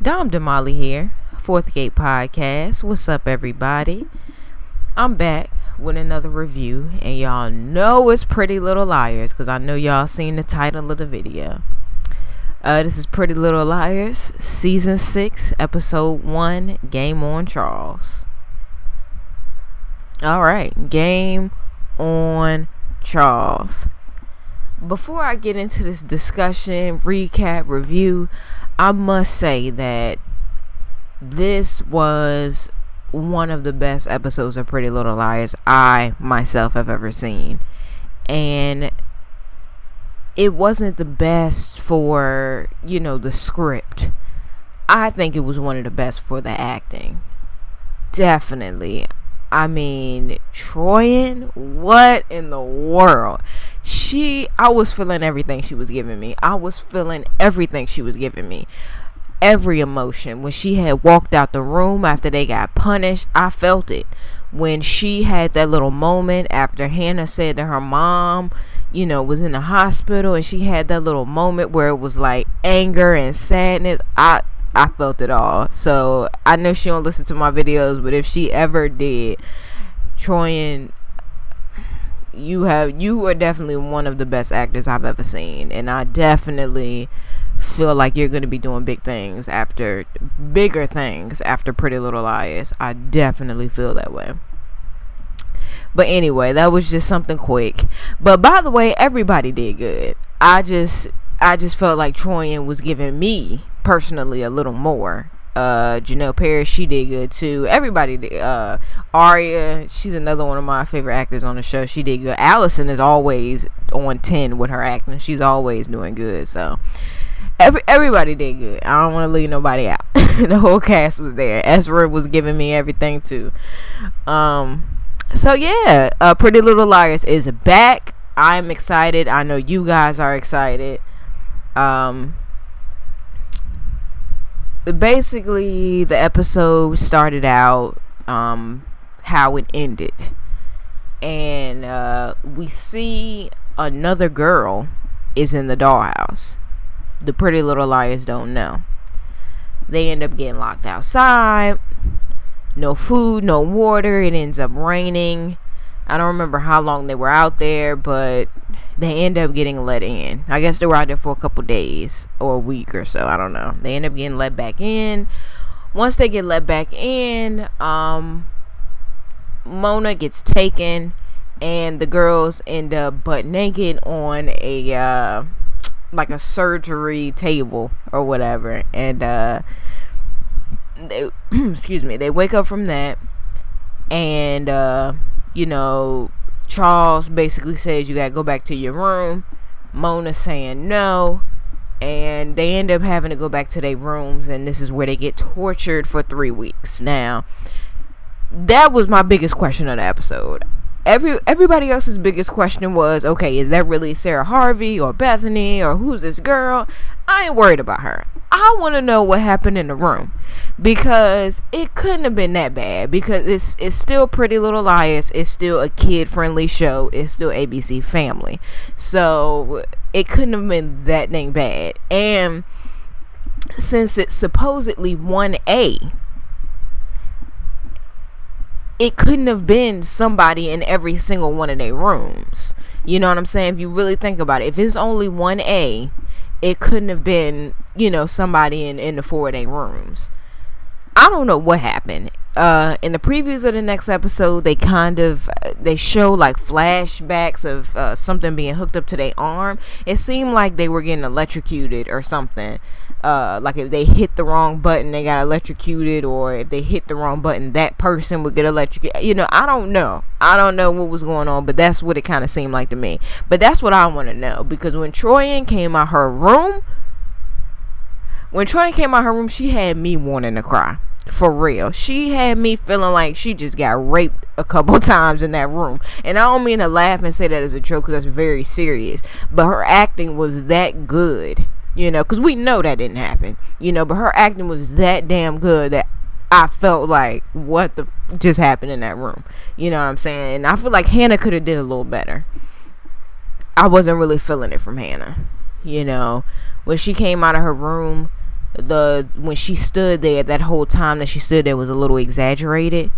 Dom Damali here, Fourth Gate Podcast. What's up, everybody? I'm back with another review, and y'all know it's Pretty Little Liars because I know y'all seen the title of the video. This is Pretty Little Liars, Season 6, Episode 1, Game on Charles. Alright, Game on Charles. Before I get into this discussion, recap, review, I must say that this was one of the best episodes of Pretty Little Liars I myself have ever seen. And it wasn't the best for, the script. I think it was one of the best for the acting. Definitely. I mean, Troyan, what in the world? I was feeling everything she was giving me. Every emotion. When she had walked out the room after they got punished, I felt it. When she had that little moment after Hannah said that her mom, was in the hospital, and she had that little moment where it was like anger and sadness, I felt it all. So I know she don't listen to my videos, but if she ever did, Troyan, you are definitely one of the best actors I've ever seen, and I definitely feel like you're going to be doing bigger things after Pretty Little Liars. I definitely feel that way. But anyway, that was just something quick. But by the way, everybody did good. I just felt like Troyan was giving me personally a little more. Janelle Parrish, she did good too. Everybody did. Aria, she's another one of my favorite actors on the show. She did good. Alison is always on 10 with her acting. She's always doing good. So everybody did good. I don't want to leave nobody out. The whole cast was there. Ezra was giving me everything too. So yeah, Pretty Little Liars is back. I'm excited. I know you guys are excited. Basically, the episode started out how it ended, and we see another girl is in the dollhouse. The Pretty Little Liars don't know. They end up getting locked outside. No food, no water. It ends up raining. I don't remember how long they were out there, but they end up getting let in. I guess they were out there for a couple days or a week or so. I don't know. They end up getting let back in. Once they get let back in, Mona gets taken, and the girls end up butt naked on a like a surgery table or whatever. And they they wake up from that, and Charles basically says you gotta go back to your room. Mona saying no, and they end up having to go back to their rooms, and this is where they get tortured for 3 weeks. Now, that was my biggest question of the episode. Everybody else's biggest question was, okay, is that really Sarah Harvey or Bethany, or who's this girl? I ain't worried about her. I want to know what happened in the room, because it couldn't have been that bad, because it's still Pretty Little Liars. It's still a kid-friendly show. It's still ABC Family. So it couldn't have been that dang bad. And since it's supposedly 1A, it couldn't have been somebody in every single one of their rooms. You know what I'm saying? If you really think about it, if it's only 1A, it couldn't have been, somebody in the 4 of their rooms. I don't know what happened. In the previews of the next episode, they show like flashbacks of something being hooked up to their arm. It seemed like they were getting electrocuted or something. Like if they hit the wrong button, they got electrocuted, or if they hit the wrong button, that person would get electrocuted. I don't know what was going on, but that's what it kind of seemed like to me. But that's what I want to know, because when Troyan came out her room, she had me wanting to cry. For real. She had me feeling like she just got raped a couple times in that room. And I don't mean to laugh and say that as a joke, because that's very serious, but her acting was that good. Because we know that didn't happen, but her acting was that damn good that I felt like, what the just happened in that room? You know what I'm saying? And I feel like Hannah could have did a little better. I wasn't really feeling it from Hannah. When she came out of her room, when she stood there, that whole time that she stood there was a little exaggerated.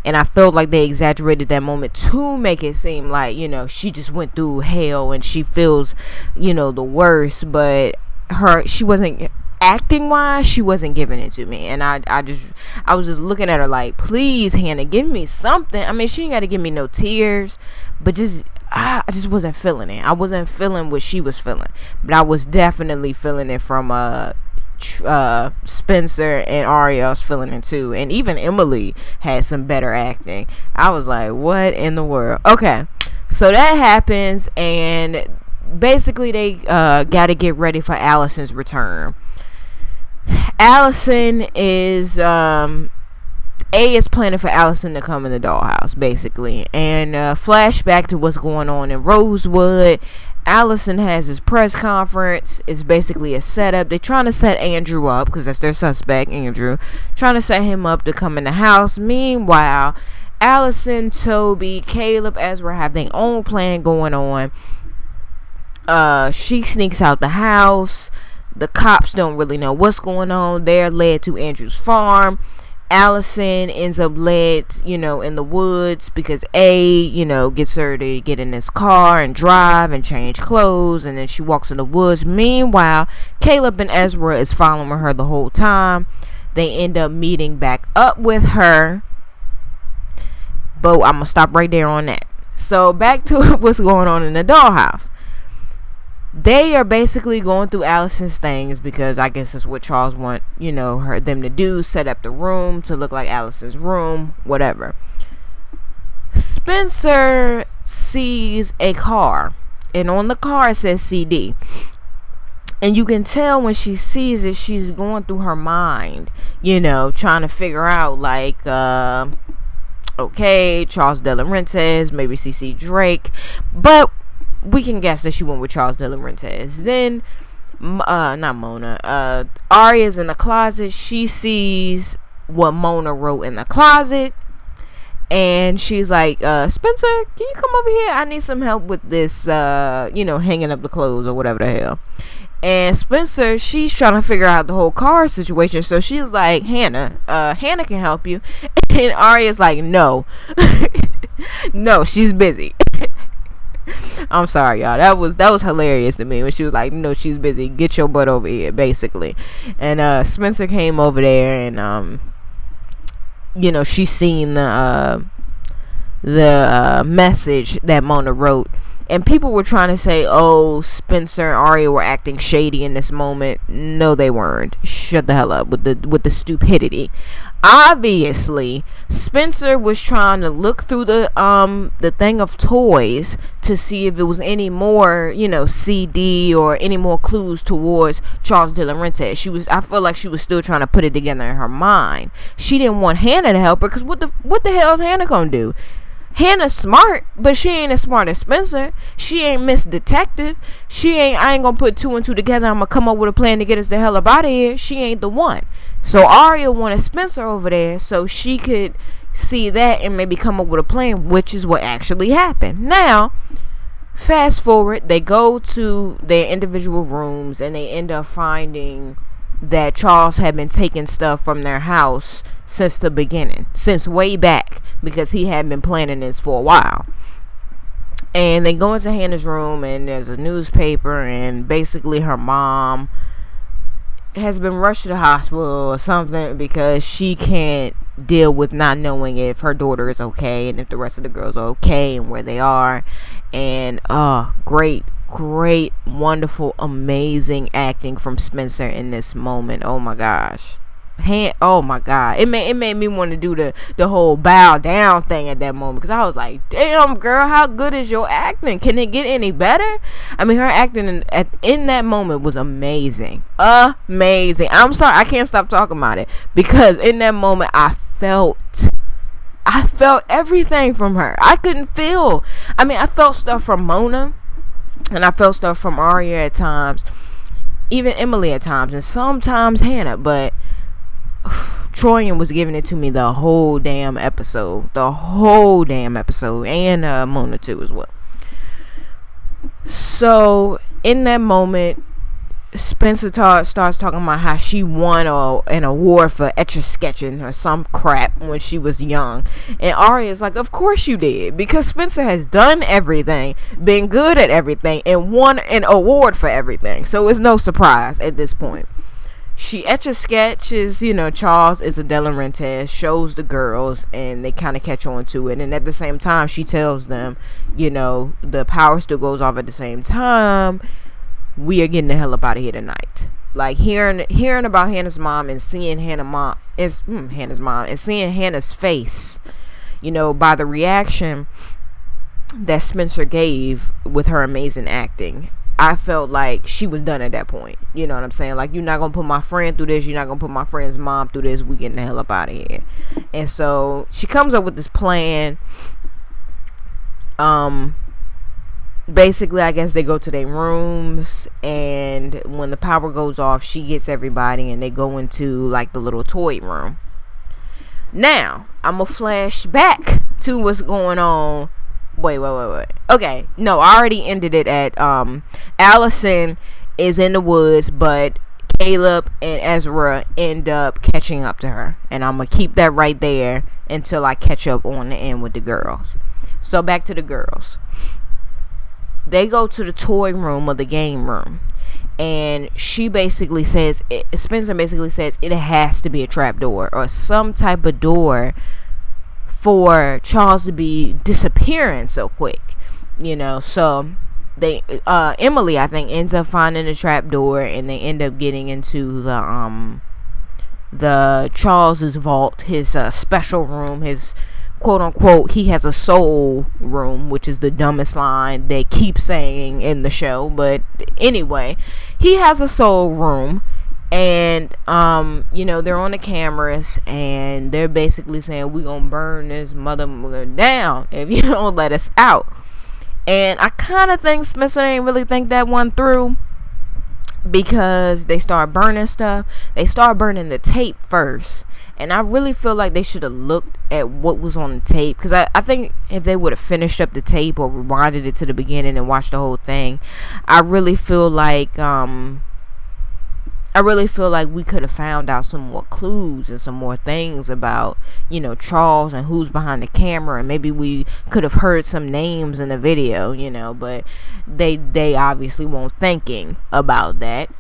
And I felt like they exaggerated that moment to make it seem like, she just went through hell and she feels, the worst. But she wasn't, acting wise, she wasn't giving it to me. And I was just looking at her like, please, Hannah, give me something. I mean, she ain't got to give me no tears, but I just wasn't feeling it. I wasn't feeling what she was feeling. But I was definitely feeling it from Spencer and Aria. I was feeling it too, and even Emily had some better acting. I was like, what in the world? Okay, so that happens, and basically they got to get ready for Allison's return. Alison is is planning for Alison to come in the dollhouse, basically, and flashback to what's going on in Rosewood. Alison has his press conference. It's basically a setup. They're trying to set Andrew up, because that's their suspect, Andrew. Trying to set him up to come in the house. Meanwhile, Alison, Toby, Caleb, Ezra have their own plan going on. She sneaks out the house. The cops don't really know what's going on. They're led to Andrew's farm. Alison ends up led, in the woods because gets her to get in this car and drive and change clothes, and then she walks in the woods. Meanwhile, Caleb and Ezra is following her the whole time. They end up meeting back up with her, but I'm gonna stop right there on that. So back to what's going on in the dollhouse. They are basically going through Allison's things because I guess that's what Charles want, them to do, set up the room to look like Allison's room, whatever. Spencer sees a car, and on the car it says CD. And you can tell when she sees it, she's going through her mind, trying to figure out, like, okay, Charles De Laurentiis, maybe CC Drake, but we can guess that she went with Charles De Laurentiis. Then, not Mona, Aria's in the closet. She sees what Mona wrote in the closet, and she's like, Spencer, can you come over here? I need some help with this, hanging up the clothes or whatever the hell. And Spencer, she's trying to figure out the whole car situation, so she's like, Hannah can help you. And Aria's like, no. No, she's busy. I'm sorry, y'all. That was hilarious to me when she was like, no, she's busy. Get your butt over here, basically. And Spencer came over there, and she's seen the message that Mona wrote. And people were trying to say, oh, Spencer and Aria were acting shady in this moment. No, they weren't. Shut the hell up with the stupidity. Obviously, Spencer was trying to look through the thing of toys to see if it was any more, CD or any more clues towards Charles De Laurentiis. I feel like she was still trying to put it together in her mind. She didn't want Hannah to help her, because what the hell is Hannah gonna do? Hannah's smart, but she ain't as smart as Spencer. She ain't Miss Detective. I ain't gonna put two and two together. I'm gonna come up with a plan to get us the hell up out of here. She ain't the one. So Aria wanted Spencer over there so she could see that and maybe come up with a plan, which is what actually happened. Now, fast forward, they go to their individual rooms and they end up finding that Charles had been taking stuff from their house since the beginning, since way back, because he had been planning this for a while. And they go into Hannah's room, and there's a newspaper, and basically her mom has been rushed to the hospital or something because she can't deal with not knowing if her daughter is okay and if the rest of the girls are okay and where they are. And great, wonderful, amazing acting from Spencer in this moment. Oh my gosh. Oh my god, it made me want to do the whole bow down thing at that moment, because I was like, damn girl, how good is your acting? Can it get any better? I mean, her acting in that moment was amazing. I'm sorry, I can't stop talking about it, because in that moment I felt everything from her. I felt stuff from Mona, and I felt stuff from Aria at times, even Emily at times, and sometimes Hannah, but Troyan was giving it to me the whole damn episode, and Mona too as well. So in that moment, Spencer starts talking about how she won an award for etch-a-sketching or some crap when she was young. And Arya's like, of course you did, because Spencer has done everything, been good at everything, and won an award for everything. So it's no surprise at this point. She etch-a-sketches, Charles, Isabella Rentes, shows the girls, and they kind of catch on to it. And at the same time, she tells them, the power still goes off at the same time. We are getting the hell up out of here tonight. Like hearing about Hannah's mom and seeing Hannah's mom and seeing Hannah's face, by the reaction that Spencer gave with her amazing acting, I felt like she was done at that point. You know what I'm saying? Like, you're not gonna put my friend through this. You're not gonna put my friend's mom through this. We getting the hell up out of here. And so she comes up with this plan. Basically, I guess they go to their rooms, and when the power goes off, she gets everybody, and they go into like the little toy room. Now, I'm gonna flash back to what's going on. Wait. Okay, no, I already ended it at Alison is in the woods, but Caleb and Ezra end up catching up to her, and I'm gonna keep that right there until I catch up on the end with the girls. So back to the girls. They go to the toy room or the game room, and Spencer basically says it has to be a trap door or some type of door for Charles to be disappearing so quick, so they Emily, I think, ends up finding the trap door, and they end up getting into the Charles's vault, his special room, his quote unquote, he has a soul room, which is the dumbest line they keep saying in the show. But anyway, he has a soul room, and they're on the cameras, and they're basically saying, we gonna burn this mother down if you don't let us out. And I kind of think Spencer didn't really think that one through, because they start burning stuff. They start burning the tape first. And I really feel like they should have looked at what was on the tape, because I think if they would have finished up the tape or rewinded it to the beginning and watched the whole thing, I really feel like we could have found out some more clues and some more things about, Charles and who's behind the camera, and maybe we could have heard some names in the video, but they obviously weren't thinking about that.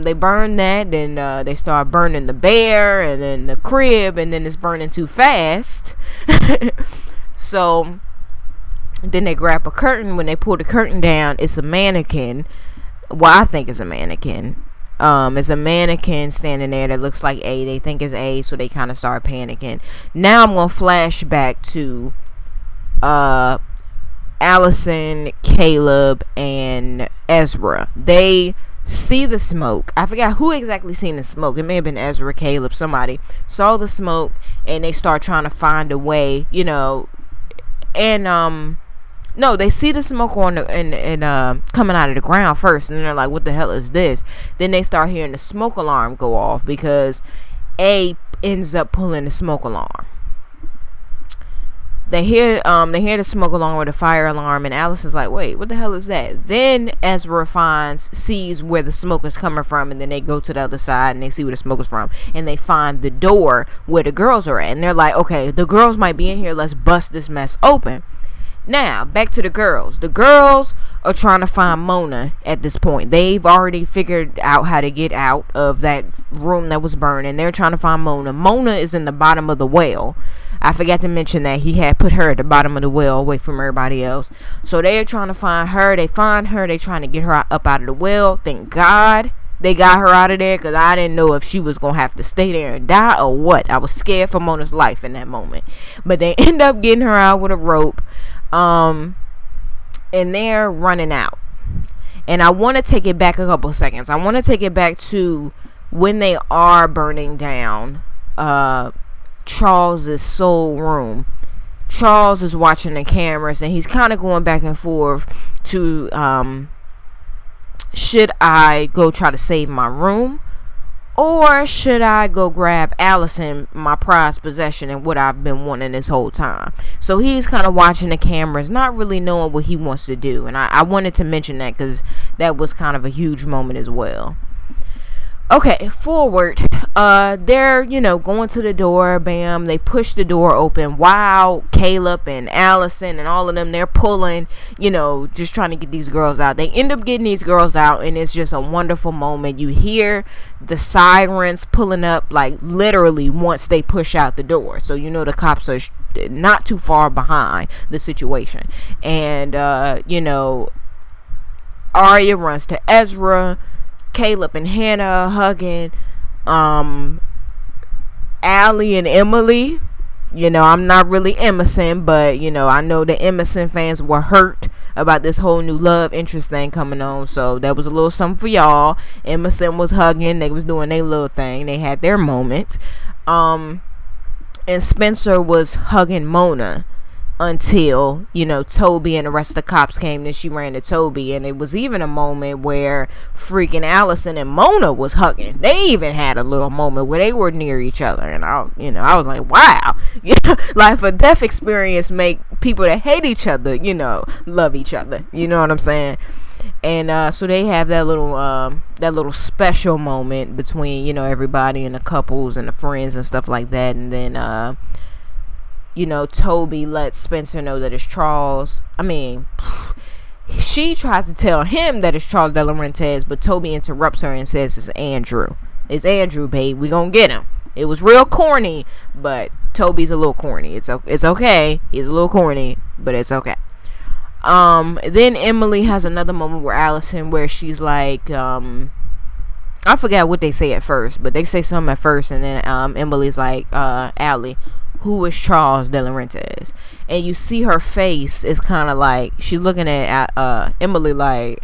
They burn that, then they start burning the bear, and then the crib, and then it's burning too fast. So then they grab a curtain. When they pull the curtain down, it's a mannequin. Well, I think it's a mannequin. It's a mannequin standing there that looks like A. They think it's A, so they kind of start panicking. Now I'm gonna flash back to Alison, Caleb, and Ezra. They see the smoke. I forgot who exactly seen the smoke. It may have been Ezra, Caleb, somebody saw the smoke, and they start trying to find a way, and no, they see the smoke on and coming out of the ground first, and they're like, what the hell is this? Then they start hearing the smoke alarm go off, because A ends up pulling the smoke alarm. They hear the smoke alarm or the fire alarm, and Alice is like, wait, what the hell is that? Then Ezra sees where the smoke is coming from, and then they go to the other side and they see where the smoke is from, and they find the door where the girls are at, and they're like, okay, the girls might be in here, let's bust this mess open. Now, back to the girls. The girls are trying to find Mona at this point. They've already figured out how to get out of that room that was burning. They're trying to find Mona. Mona is in the bottom of the well. I forgot to mention that he had put her at the bottom of the well away from everybody else. So they're trying to find her. They find her. They're trying to get her up out of the well. Thank God they got her out of there, because I didn't know if she was going to have to stay there and die or what. I was scared for Mona's life in that moment. But they end up getting her out with a rope. And they're running out. And I want to take it back a couple seconds. I want to take it back to when they are burning down Charles's soul room. Charles is watching the cameras, and he's kind of going back and forth to should I go try to save my room, or should I go grab Alison, my prized possession, and what I've been wanting this whole time? So he's kind of watching the cameras, not really knowing what he wants to do. And I wanted to mention that, because that was kind of a huge moment as well. Okay, forward. They're, going to the door. Bam, they push the door open. Wow, Caleb and Alison and all of them, they're pulling, just trying to get these girls out. They end up getting these girls out, and it's just a wonderful moment. You hear the sirens pulling up, like, literally once they push out the door. So, the cops are not too far behind the situation. And, Arya runs to Ezra. Caleb and Hannah hugging. Allie and Emily. I'm not really Emerson, but I know the Emerson fans were hurt about this whole new love interest thing coming on, so that was a little something for y'all. Emerson was hugging, they was doing their little thing, they had their moment. And Spencer was hugging Mona until Toby and the rest of the cops came. Then she ran to Toby, and it was even a moment where freaking Alison and Mona was hugging. They even had a little moment where they were near each other, and I was like, wow. Life or death experience make people that hate each other love each other, you know what I'm saying? And so they have that little special moment between everybody and the couples and the friends and stuff like that. And then Toby lets Spencer know that it's Charles. She tries to tell him that it's Charles De Laurentiis, but Toby interrupts her and says it's Andrew. It's Andrew, babe. We gonna get him. It was real corny, but Toby's a little corny. It's okay. He's a little corny, but it's okay. Then Emily has another moment where Alison, where she's like, I forgot what they say at first, but they say something at first, and then Emily's like, Allie, who is Charles De Laurentiis? And you see her face is kind of like she's looking at Emily like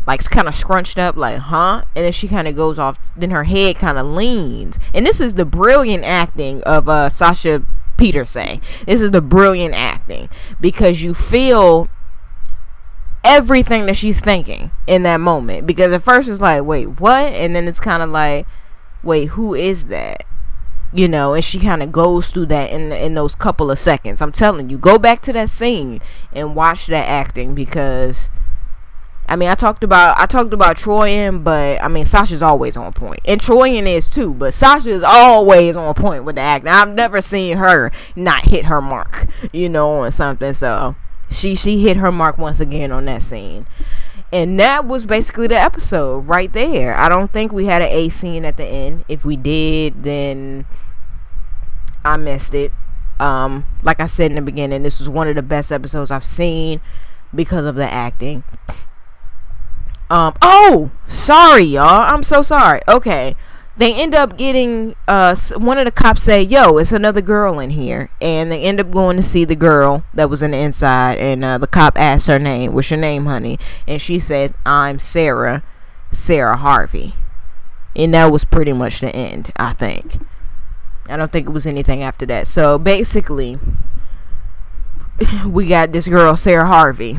kind of scrunched up, like, huh? And then she kind of goes off. Then her head kind of leans. And this is the brilliant acting of Sasha Peterson. This is the brilliant acting, because you feel everything that she's thinking in that moment. Because at first it's like, wait, what? And then it's kind of like, wait, who is that? And she kind of goes through that in those couple of seconds. I'm telling you, go back to that scene and watch that acting, because I talked about Troyan, but Sasha's always on point, and Troyan is too, but Sasha is always on point with the acting. I've never seen her not hit her mark, on something. So she hit her mark once again on that scene. And that was basically the episode right there. I don't think we had an A scene at the end. If we did, then I missed it. Like I said in the beginning, this was one of the best episodes I've seen because of the acting. Oh, sorry, y'all. I'm so sorry. Okay. They end up getting, one of the cops say, yo, it's another girl in here. And they end up going to see the girl that was in the inside. And the cop asks her name. What's your name, honey? And she says, I'm Sarah Harvey. And that was pretty much the end, I think. I don't think it was anything after that. So basically, we got this girl, Sarah Harvey.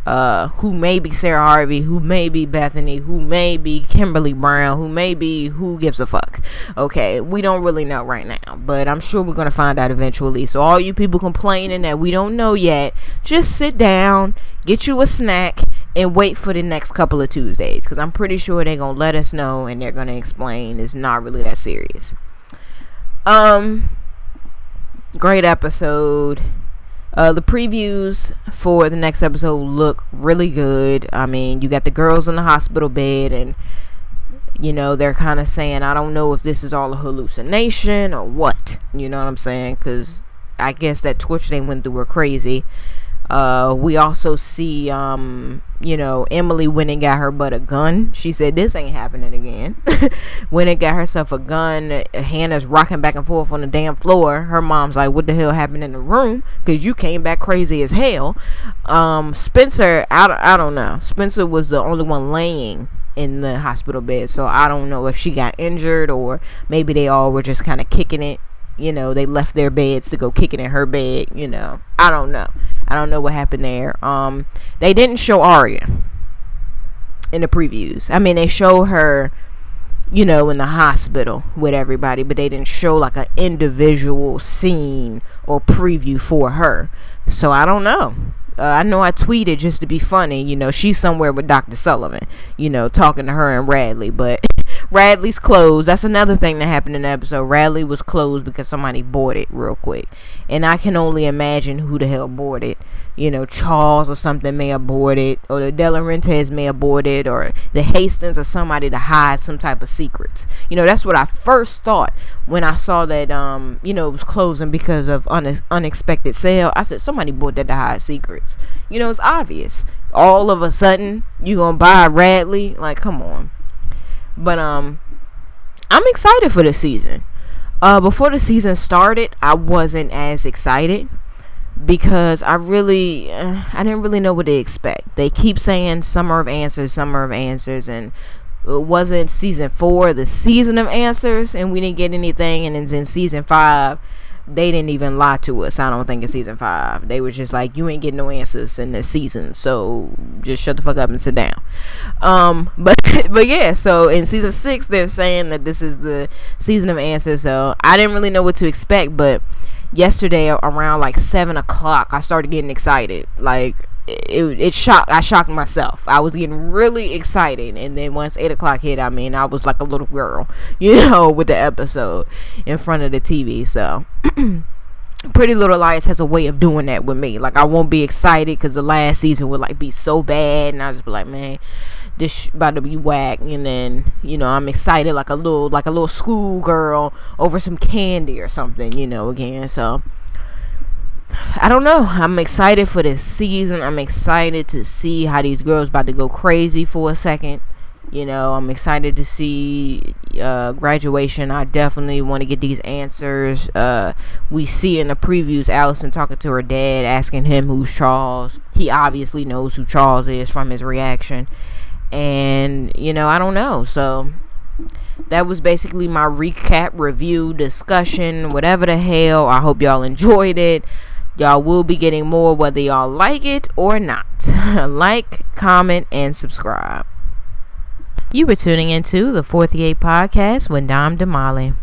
Who may be Sarah Harvey, who may be Bethany, who may be Kimberly Brown, who may be who gives a fuck. Okay, we don't really know right now, but I'm sure we're gonna find out eventually. So all you people complaining that we don't know yet, just sit down, get you a snack, and wait for the next couple of Tuesdays, because I'm pretty sure they're gonna let us know and they're gonna explain it's not really that serious. Great episode. The previews for the next episode look really good. You got the girls in the hospital bed, and they're kind of saying, I don't know if this is all a hallucination or what, you know what I'm saying, because I guess that torture they went through were crazy. We also see Emily went and got her butt a gun. She said this ain't happening again. Went and got herself a gun. Hannah's rocking back and forth on the damn floor. Her mom's like, what the hell happened in the room, because you came back crazy as hell. Spencer, I don't know. Spencer was the only one laying in the hospital bed, so I don't know if she got injured or maybe they all were just kind of kicking it. They left their beds to go kick it in her bed. I don't know. I don't know what happened there. They didn't show Arya in the previews. They show her, in the hospital with everybody, but they didn't show like an individual scene or preview for her. So I don't know. I know I tweeted just to be funny, she's somewhere with Dr. Sullivan, talking to her and Radley, but Radley's clothes. That's another thing that happened in the episode. Radley was closed because somebody bought it real quick. And I can only imagine who the hell bought it. You know, Charles or something may have bought it, or the De Laurentiis may have bought it, or the Hastings or somebody to hide some type of secrets. You know, that's what I first thought when I saw that, you know, it was closing because of unexpected sale. I said, somebody bought that to hide secrets. You know, it's obvious. All of a sudden, you gonna buy Radley? Like, come on. But, I'm excited for the season. Before the season started, I wasn't as excited, because I didn't really know what to expect. They keep saying Summer of Answers, and it wasn't season 4 the season of answers, and we didn't get anything. And then in season 5, they didn't even lie to us. I don't think in season 5 they were just like, you ain't getting no answers in this season, so just shut the fuck up and sit down. But yeah, so in season 6 they're saying that this is the season of answers. So I didn't really know what to expect, but yesterday around like 7 o'clock I started getting excited. Like I shocked myself. I was getting really excited, and then once 8 o'clock hit, I mean, I was like a little girl, you know, with the episode in front of the TV. So Pretty Little Liars has a way of doing that with me. Like, I won't be excited because the last season would like be so bad, and I'll just be like, man, this about to be whack. And then, you know, I'm excited like a little schoolgirl over some candy or something, you know, again. So I don't know. I'm excited for this season. I'm excited to see how these girls about to go crazy for a second. You know, I'm excited to see graduation. I definitely want to get these answers. We see in the previews Alison talking to her dad, asking him who's Charles. He obviously knows who Charles is from his reaction. And, you know, I don't know. So that was basically my recap, review, discussion, whatever the hell. I hope y'all enjoyed it. Y'all will be getting more whether y'all like it or not. Like, comment, and subscribe. You were tuning into the 48 podcast with Dom Damali.